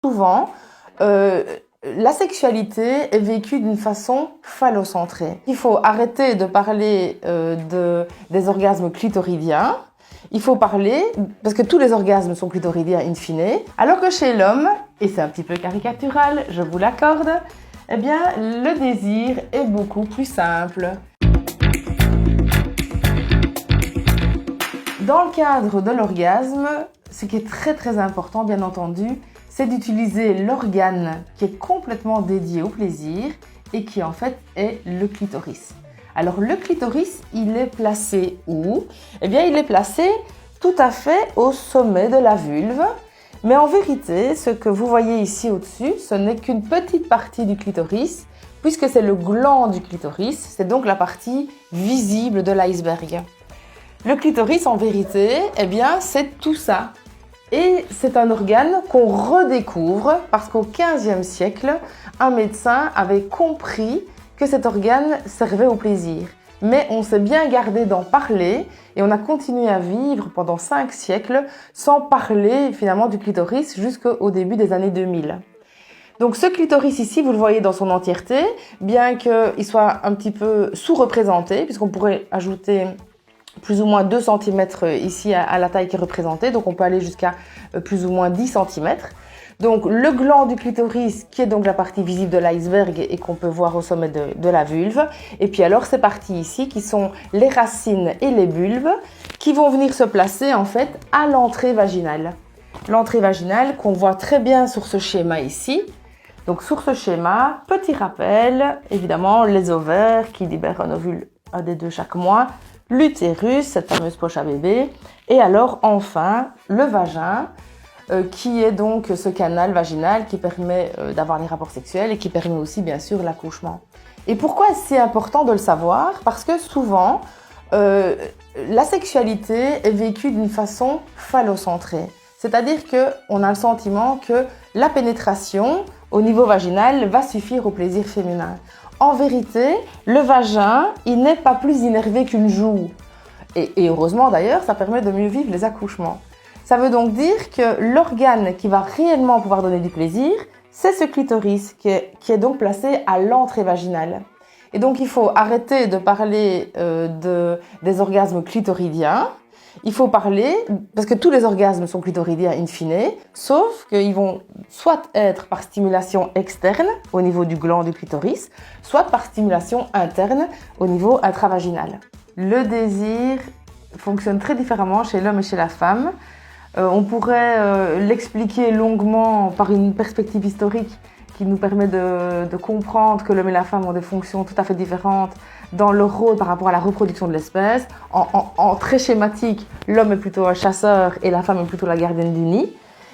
Souvent, la sexualité est vécue d'une façon phallocentrée. Il faut arrêter de parler des orgasmes clitoridiens. Il faut parler, parce que tous les orgasmes sont clitoridiens in fine, alors que chez l'homme, et c'est un petit peu caricatural, je vous l'accorde, eh bien, le désir est beaucoup plus simple. Dans le cadre de l'orgasme, ce qui est très important, bien entendu, c'est d'utiliser l'organe qui est complètement dédié au plaisir et qui en fait est le clitoris. Alors le clitoris, il est placé où? Eh bien, il est placé tout à fait au sommet de la vulve. Mais en vérité, ce que vous voyez ici au-dessus, ce n'est qu'une petite partie du clitoris, puisque c'est le gland du clitoris, c'est donc la partie visible de l'iceberg. Le clitoris, en vérité, eh bien, c'est tout ça. Et c'est un organe qu'on redécouvre parce qu'au XVe siècle, un médecin avait compris que cet organe servait au plaisir. Mais on s'est bien gardé d'en parler et on a continué à vivre pendant 5 siècles sans parler finalement du clitoris jusqu'au début des années 2000. Donc ce clitoris ici, vous le voyez dans son entièreté, bien qu'il soit un petit peu sous-représenté, puisqu'on pourrait ajouter plus ou moins 2 cm ici à la taille qui est représentée, donc on peut aller jusqu'à plus ou moins 10 cm. Donc le gland du clitoris qui est donc la partie visible de l'iceberg et qu'on peut voir au sommet de la vulve. Et puis alors ces parties ici qui sont les racines et les bulbes qui vont venir se placer en fait à l'entrée vaginale. L'entrée vaginale qu'on voit très bien sur ce schéma ici. Donc sur ce schéma, petit rappel, évidemment les ovaires qui libèrent un ovule, un des deux chaque mois, l'utérus, cette fameuse poche à bébé, et alors enfin le vagin, qui est donc ce canal vaginal qui permet d'avoir les rapports sexuels et qui permet aussi bien sûr l'accouchement. Et pourquoi c'est important de le savoir? Parce que souvent, la sexualité est vécue d'une façon phallocentrée. C'est-à-dire qu'on a le sentiment que la pénétration au niveau vaginal va suffire au plaisir féminin. En vérité, le vagin, il n'est pas plus innervé qu'une joue. Et heureusement d'ailleurs, ça permet de mieux vivre les accouchements. Ça veut donc dire que l'organe qui va réellement pouvoir donner du plaisir, c'est ce clitoris qui est donc placé à l'entrée vaginale. Et donc il faut arrêter de parler des orgasmes clitoridiens. Il faut parler, parce que tous les orgasmes sont clitoridiens in fine, sauf qu'ils vont soit être par stimulation externe au niveau du gland du clitoris, soit par stimulation interne au niveau intravaginal. Le désir fonctionne très différemment chez l'homme et chez la femme. On pourrait l'expliquer longuement par une perspective historique qui nous permet de comprendre que l'homme et la femme ont des fonctions tout à fait différentes dans leur rôle par rapport à la reproduction de l'espèce. En très schématique, l'homme est plutôt un chasseur et la femme est plutôt la gardienne du nid.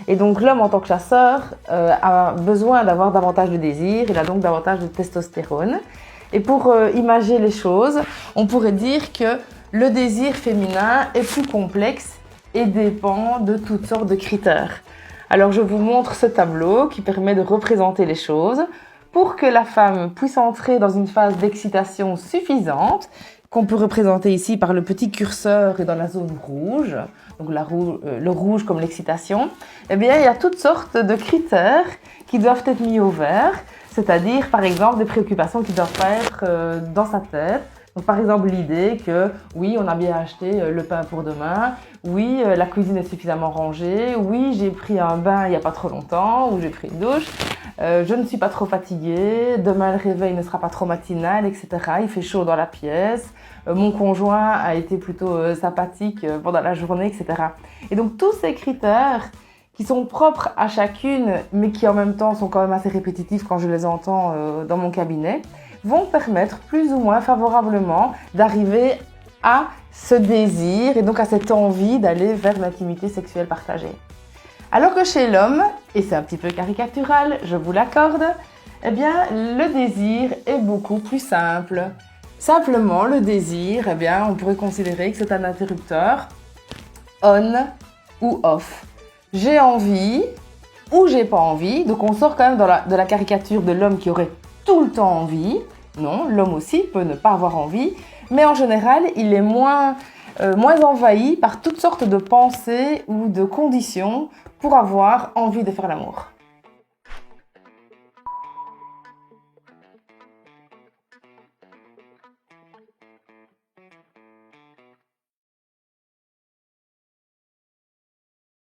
Et donc l'homme en tant que chasseur a besoin d'avoir davantage de désir, il a donc davantage de testostérone. Et pour imager les choses, on pourrait dire que le désir féminin est plus complexe et dépend de toutes sortes de critères. Alors je vous montre ce tableau qui permet de représenter les choses pour que la femme puisse entrer dans une phase d'excitation suffisante, qu'on peut représenter ici par le petit curseur et dans la zone rouge, donc le rouge comme l'excitation. Eh bien, il y a toutes sortes de critères qui doivent être mis au vert, c'est-à-dire par exemple des préoccupations qui doivent pas être dans sa tête. Donc, par exemple, l'idée que oui, on a bien acheté le pain pour demain, oui, la cuisine est suffisamment rangée, oui, j'ai pris un bain il n'y a pas trop longtemps, ou j'ai pris une douche, je ne suis pas trop fatiguée, demain le réveil ne sera pas trop matinal, etc. Il fait chaud dans la pièce, mon conjoint a été plutôt sympathique pendant la journée, etc. Et donc, tous ces critères qui sont propres à chacune, mais qui en même temps sont quand même assez répétitifs quand je les entends dans mon cabinet, vont permettre plus ou moins favorablement d'arriver à ce désir et donc à cette envie d'aller vers l'intimité sexuelle partagée. Alors que chez l'homme, et c'est un petit peu caricatural, je vous l'accorde, eh bien le désir est beaucoup plus simple. Simplement, le désir, eh bien on pourrait considérer que c'est un interrupteur on ou off. J'ai envie ou j'ai pas envie, donc on sort quand même de la caricature de l'homme qui aurait tout le temps envie. Non, l'homme aussi peut ne pas avoir envie, mais en général, il est moins envahi par toutes sortes de pensées ou de conditions pour avoir envie de faire l'amour.